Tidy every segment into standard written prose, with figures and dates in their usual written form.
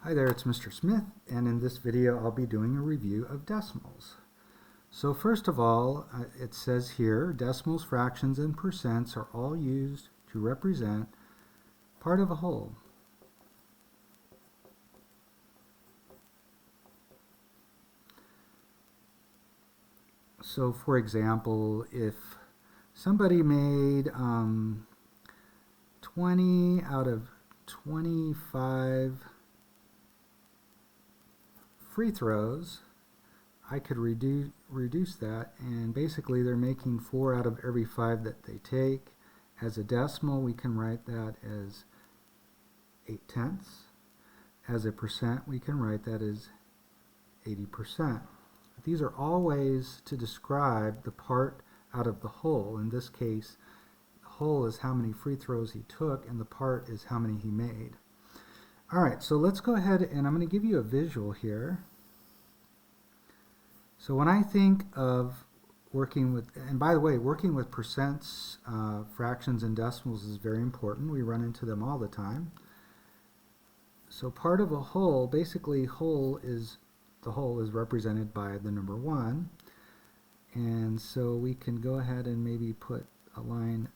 Hi there, it's Mr. Smith, and in this video I'll be doing a review of decimals. So first of all, it says here, decimals, fractions, and percents are all used to represent part of a whole. So for example, if somebody made 20 out of 25 free throws, I could reduce that, and basically they're making 4 out of every 5 that they take. As a decimal, we can write that as 8/10. As a percent, we can write that as 80%. These are all ways to describe the part out of the whole. In this case, the whole is how many free throws he took, and the part is how many he made. Alright, so let's go ahead and I'm going to give you a visual here. So when I think of working with, and by the way, working with percents, fractions, and decimals is very important. We run into them all the time. So part of a whole, basically the whole is represented by the number 1. And so we can go ahead and maybe put a line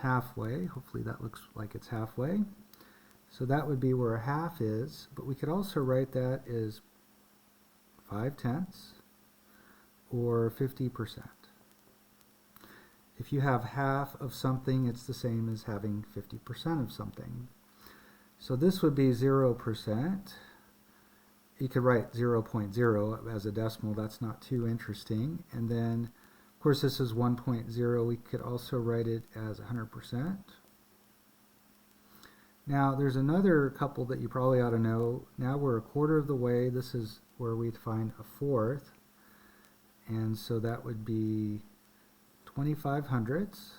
halfway. Hopefully that looks like it's halfway. So that would be where a half is, but we could also write that as 5/10 or 50%. If you have half of something, it's the same as having 50% of something. So this would be 0%. You could write 0.0 as a decimal, that's not too interesting. And then, of course, this is 1.0. We could also write it as 100%. Now, there's another couple that you probably ought to know. Now we're a quarter of the way. This is where we'd find a fourth. And so that would be 25 hundredths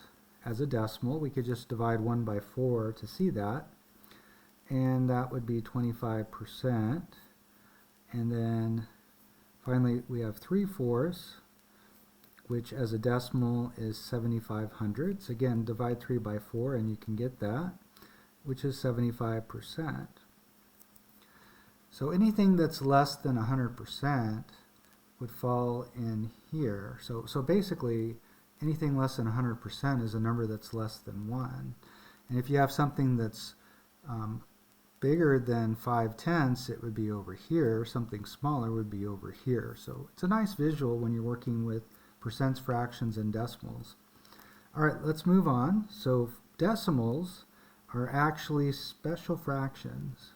as a decimal. We could just divide 1 by 4 to see that. And that would be 25%. And then finally we have 3/4, which as a decimal is 75 hundredths. Again, divide 3 by 4 and you can get that, which is 75%. So anything that's less than 100% would fall in here. So basically anything less than 100% is a number that's less than 1. And if you have something that's bigger than 5/10, it would be over here. Something smaller would be over here. So it's a nice visual when you're working with percents, fractions, and decimals. Alright, let's move on. So decimals are actually special fractions.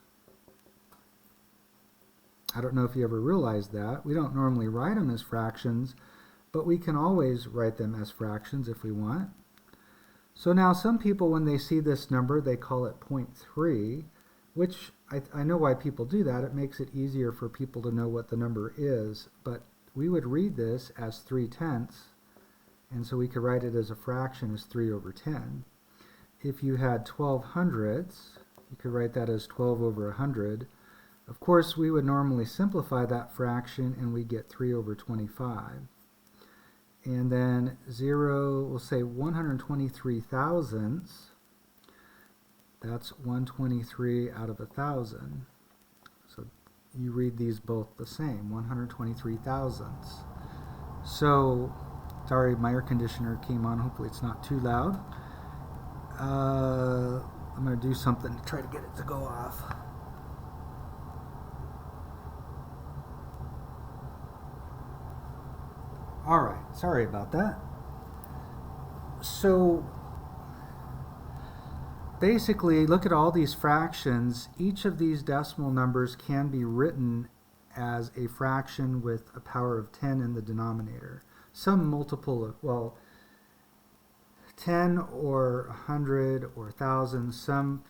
I don't know if you ever realized that. We don't normally write them as fractions, but we can always write them as fractions if we want. So now some people, when they see this number, they call it 0.3, which I know why people do that. It makes it easier for people to know what the number is, but we would read this as 3/10, and so we could write it as a fraction as 3/10. If you had 12 hundredths, you could write that as 12/100. Of course, we would normally simplify that fraction and we get 3/25. And then 0, we'll say 123 thousandths. That's 123 out of 1,000. So you read these both the same, 123 thousandths. So, sorry, my air conditioner came on. Hopefully it's not too loud. I'm going to do something to try to get it to go off. Alright, sorry about that. So basically, look at all these fractions. Each of these decimal numbers can be written as a fraction with a power of 10 in the denominator. Some multiple of, well, 10 or 100 or 1,000, some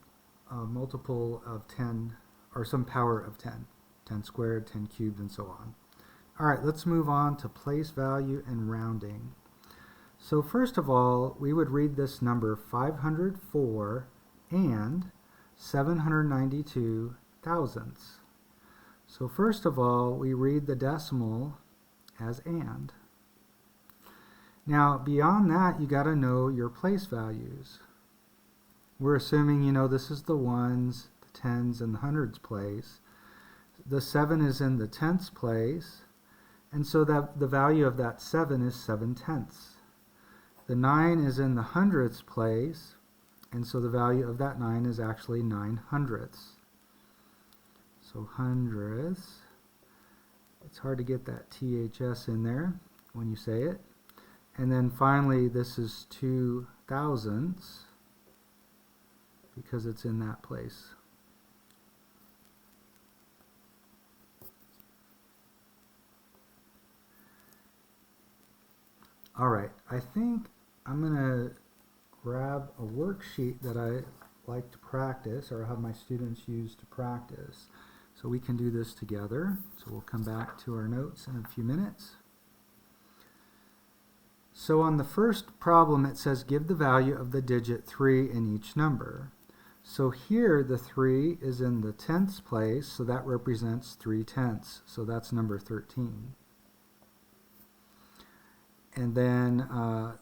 multiple of 10, or some power of 10. 10 squared, 10 cubed, and so on. Alright, let's move on to place value and rounding. So first of all, we would read this number 504 and 792 thousandths. So first of all, we read the decimal as and. Now, beyond that, you got to know your place values. We're assuming, you know, this is the ones, the tens, and the hundreds place. the 7 is in the tenths place, and so that the value of that 7 is 7/10. The 9 is in the hundredths place, and so the value of that 9 is actually 9/100ths. So hundredths, it's hard to get that THS in there when you say it. And then finally, this is 2 thousandths because it's in that place. All right, I think I'm going to grab a worksheet that I like to practice, or have my students use to practice, so we can do this together. So we'll come back to our notes in a few minutes. So on the first problem, it says give the value of the digit 3 in each number. So here the 3 is in the tenths place, so that represents 3/10. So that's number 13. And then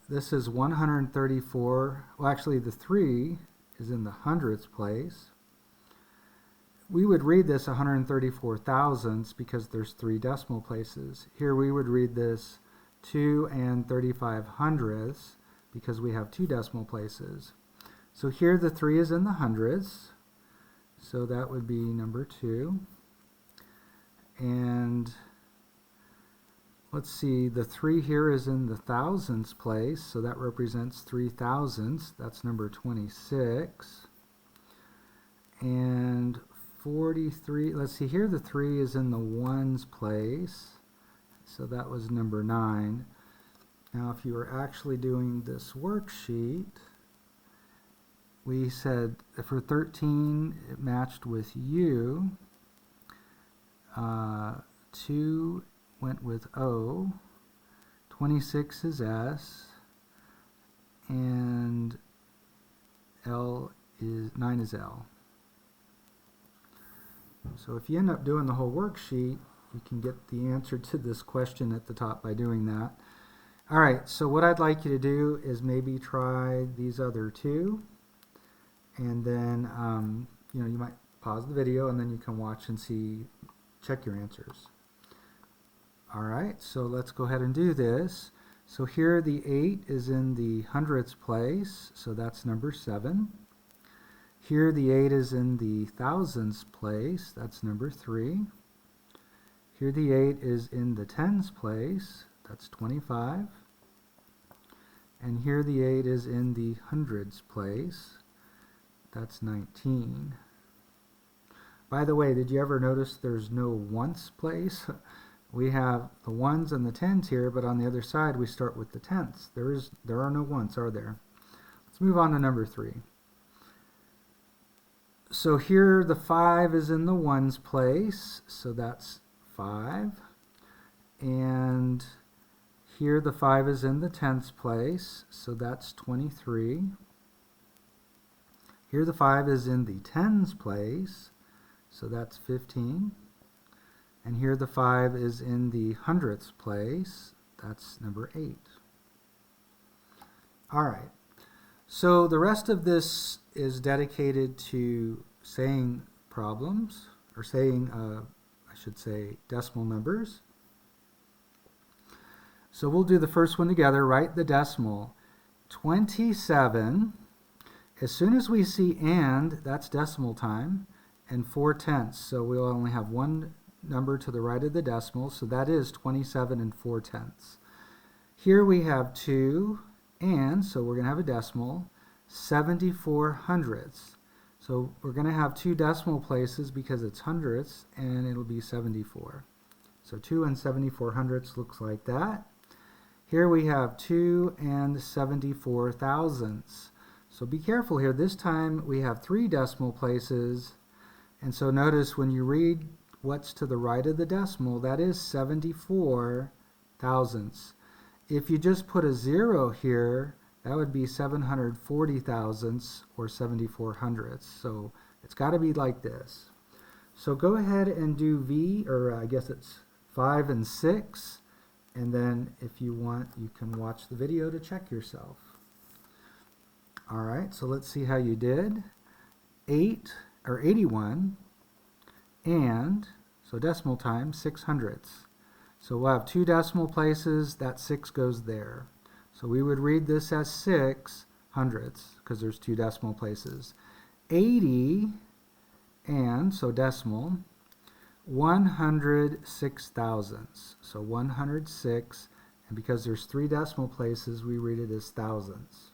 this is 134. Well, actually the 3 is in the hundredths place. We would read this 134 thousandths because there's 3 decimal places. Here we would read this 2 and 35 hundredths because we have 2 decimal places. So here the 3 is in the hundredths, so that would be number 2. And let's see, the 3 here is in the thousandths place, so that represents 3 thousandths. That's number 26. And 43, let's see, here the 3 is in the ones place, so that was number 9. Now if you were actually doing this worksheet, we said for 13 it matched with U, 2 went with O, 26 is S, and 9 is L. So if you end up doing the whole worksheet, you can get the answer to this question at the top by doing that. All right, so what I'd like you to do is maybe try these other 2, and then you might pause the video and then you can watch and check your answers. All right, so let's go ahead and do this. So here the 8 is in the hundredths place, so that's number 7. Here the 8 is in the thousandths place, that's number 3. Here the 8 is in the tens place, that's 25. And here the 8 is in the hundreds place, that's 19. By the way, did you ever notice there's no once place? We have the ones and the tens here, but on the other side we start with the tenths. There are no once, are there? Let's move on to number 3. So here the 5 is in the ones place, so that's 5. And here the 5 is in the tenths place, so that's 23. Here the 5 is in the tens place, so that's 15. And here the 5 is in the hundredths place, that's number 8. All right, so the rest of this is dedicated to saying problems, or saying, I should say, decimal numbers. So we'll do the first one together, write the decimal. 27, as soon as we see and, that's decimal time, and 4/10, so we'll only have one number to the right of the decimal, so that is 27 and 4/10. Here we have 2 and, so we're going to have a decimal, 74 hundredths. So we're going to have 2 decimal places because it's hundredths, and it'll be 74. So 2 and 74 hundredths looks like that. Here we have 2 and 74 thousandths. So be careful here. This time we have 3 decimal places, and so notice when you read what's to the right of the decimal, that is 74 thousandths. If you just put a 0 here, that would be 740 thousandths or 74 hundredths. So it's got to be like this. So go ahead and do V, or I guess it's 5 and 6, and then if you want, you can watch the video to check yourself. All right, so let's see how you did. 81 and, So decimal time, 6/100. So we'll have 2 decimal places, that 6 goes there. So we would read this as 6/100 because there's 2 decimal places. 80 and, so decimal, 106,000ths. So 106, and because there's 3 decimal places, we read it as thousands.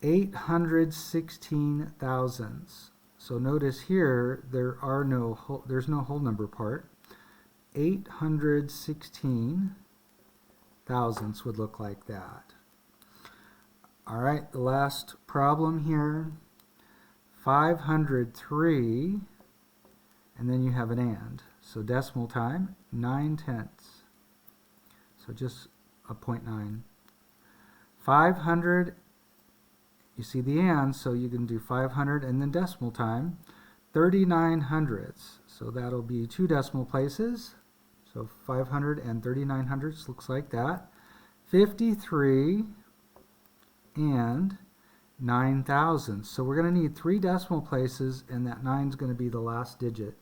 816,000ths. So notice here there's no whole number part. 816,000ths would look like that. All right, the last problem here. 503, and then you have an and. So decimal time, 9/10. So just a 0.9. 500, you see the and, so you can do 500 and then decimal time, 39/100. So that'll be 2 decimal places. So 500 and 39/100 looks like that. 53 and 9,000. So we're going to need 3 decimal places, and that 9 is going to be the last digit.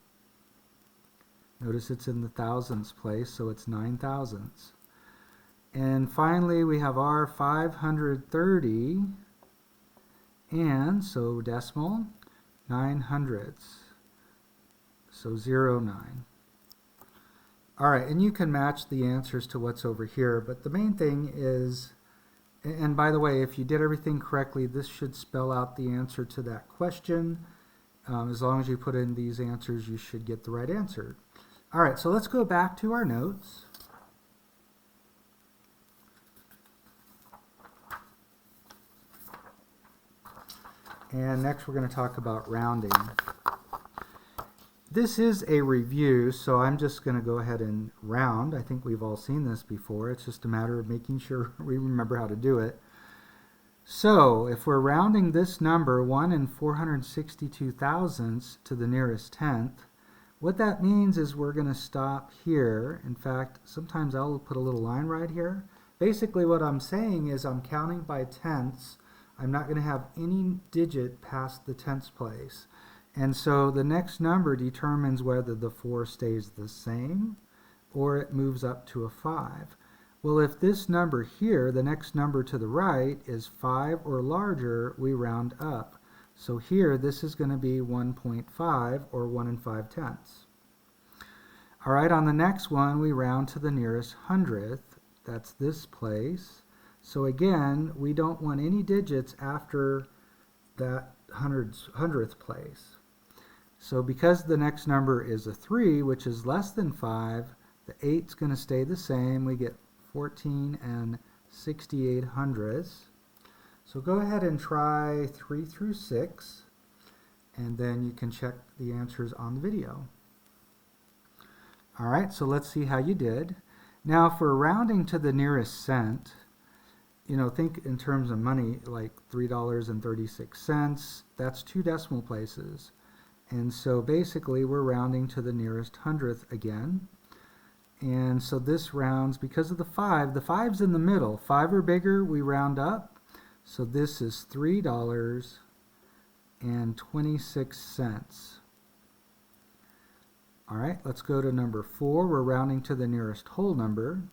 Notice it's in the thousands place, so it's 9,000ths. And finally, we have our 530, and so decimal, 9/100. So 09. All right, and you can match the answers to what's over here, but the main thing is, and by the way, if you did everything correctly, this should spell out the answer to that question. As long as you put in these answers, you should get the right answer. All right, so let's go back to our notes. And next we're going to talk about rounding. This is a review, so I'm just going to go ahead and round. I think we've all seen this before. It's just a matter of making sure we remember how to do it. So if we're rounding this number, 1 462 thousandths, to the nearest tenth, what that means is we're going to stop here. In fact, sometimes I'll put a little line right here. Basically what I'm saying is I'm counting by tenths. I'm not going to have any digit past the tenths place. And so the next number determines whether the 4 stays the same or it moves up to a 5. Well, if this number here, the next number to the right, is 5 or larger, we round up. So here, this is going to be 1.5 or 1 5/10. All right, on the next one, we round to the nearest hundredth. That's this place. So again, we don't want any digits after that hundredth place. So because the next number is a 3, which is less than 5, the 8's going to stay the same. We get 14 68/100. So go ahead and try 3 through 6, and then you can check the answers on the video. All right, so let's see how you did. Now for rounding to the nearest cent, think in terms of money, like $3.36. That's 2 decimal places. And so basically we're rounding to the nearest hundredth again. And so this rounds because of the 5. The 5's in the middle. 5 or bigger, we round up. So this is $3.26. All right, let's go to number 4. We're rounding to the nearest whole number.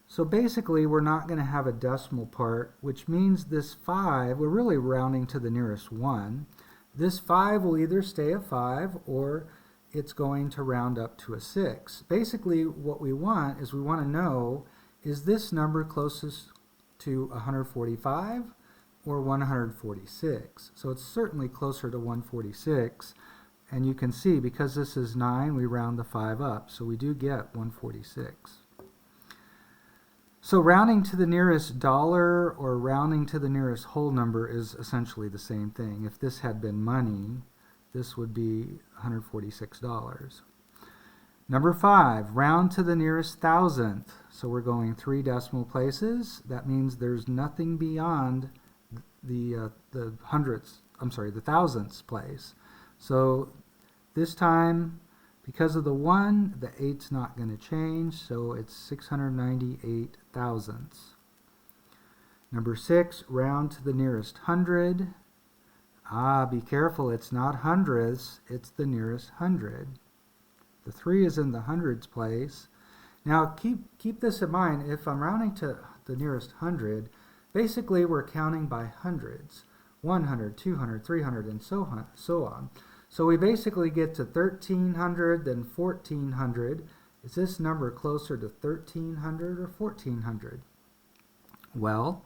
So basically, we're not going to have a decimal part, which means this 5, we're really rounding to the nearest 1. This 5 will either stay a 5 or it's going to round up to a 6. Basically, what we want is we want to know, is this number closest to 145 or 146? So it's certainly closer to 146. And you can see, because this is 9, we round the 5 up. So we do get 146. So rounding to the nearest dollar or rounding to the nearest whole number is essentially the same thing. If this had been money, this would be $146. Number 5, round to the nearest thousandth. So we're going 3 decimal places. That means there's nothing beyond the thousandths place. So this time, because of the 1, the 8's not going to change, so it's 698 thousandths. Number 6, round to the nearest hundred. Be careful, it's not hundredths, it's the nearest hundred. The 3 is in the hundreds place. Now keep this in mind. If I'm rounding to the nearest hundred, basically we're counting by hundreds. 100, 200, 300, and so on. So we basically get to 1300, then 1400. Is this number closer to 1300 or 1400? Well,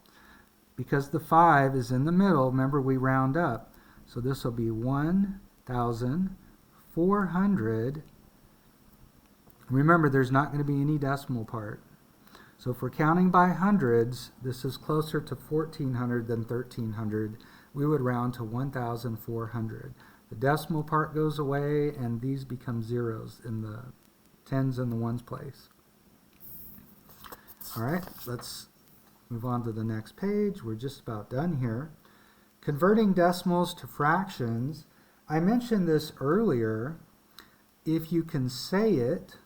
because the 5 is in the middle, remember we round up. So this will be 1,400. Remember, there's not going to be any decimal part. So if we're counting by hundreds, this is closer to 1400 than 1300. We would round to 1,400. The decimal part goes away, and these become zeros in the tens and the ones place. All right, let's move on to the next page. We're just about done here. Converting decimals to fractions. I mentioned this earlier. If you can say it,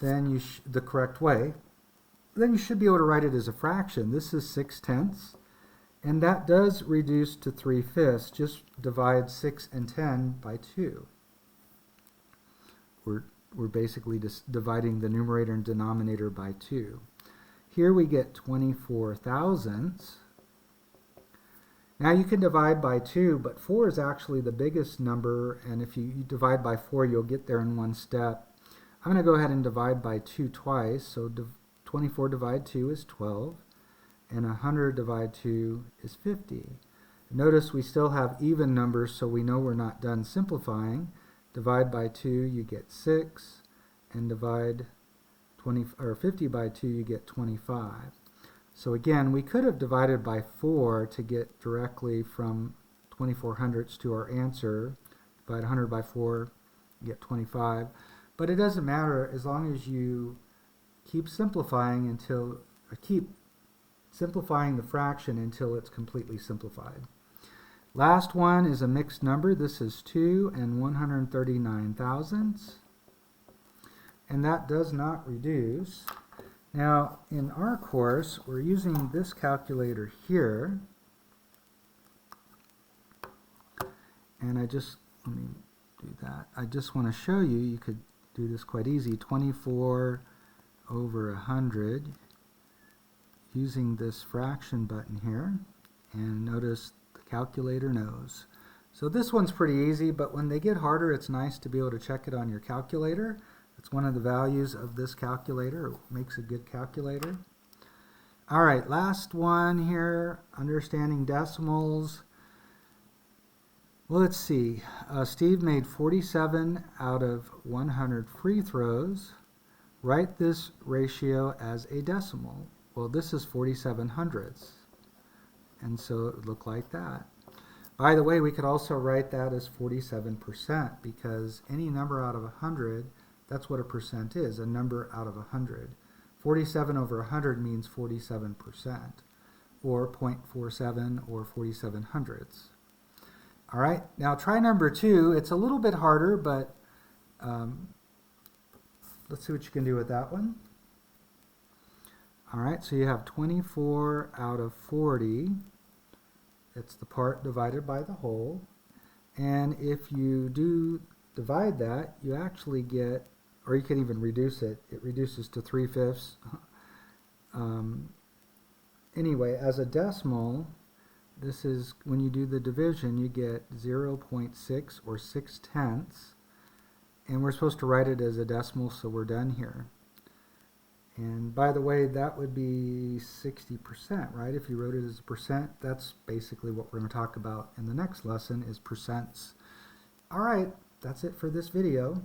then the correct way, then you should be able to write it as a fraction. This is 6/10, and that does reduce to 3/5. Just divide 6 and 10 by 2. We're basically just dividing the numerator and denominator by 2. Here we get 24 thousandths. Now you can divide by 2, but 4 is actually the biggest number, and if you divide by 4, you'll get there in one step. I'm going to go ahead and divide by 2 twice, so 24 divided 2 is 12, and 100 divided 2 is 50. Notice we still have even numbers, so we know we're not done simplifying. Divide by 2, you get 6, and divide 50 by 2, you get 25. So again, we could have divided by 4 to get directly from 24 hundredths to our answer. Divide 100 by 4, you get 25. But it doesn't matter as long as you keep simplifying keep simplifying the fraction until it's completely simplified. Last one is a mixed number. This is 2 and 139 thousandths. And that does not reduce. Now, in our course, we're using this calculator here. And let me do that. I just want to show you, you could do this quite easy. 24 over 100 using this fraction button here. And notice the calculator knows. So this one's pretty easy, but when they get harder, it's nice to be able to check it on your calculator. It's one of the values of this calculator. It makes a good calculator. All right, last one here, understanding decimals. Well, let's see. Steve made 47 out of 100 free throws. Write this ratio as a decimal. Well, this is 47 hundredths. And so it would look like that. By the way, we could also write that as 47% because any number out of 100, that's what a percent is, a number out of 100. 47 over 100 means 47%, or 0.47 or 47 hundredths. All right, now try number 2. It's a little bit harder, but let's see what you can do with that one. All right, so you have 24 out of 40. It's the part divided by the whole. And if you do divide that, you actually get, or you can even reduce it. It reduces to 3/5. Anyway, as a decimal, this is, when you do the division, you get 0.6 or 6/10. And we're supposed to write it as a decimal, so we're done here. And by the way, that would be 60%, right? If you wrote it as a percent, that's basically what we're going to talk about in the next lesson is percents. All right, that's it for this video.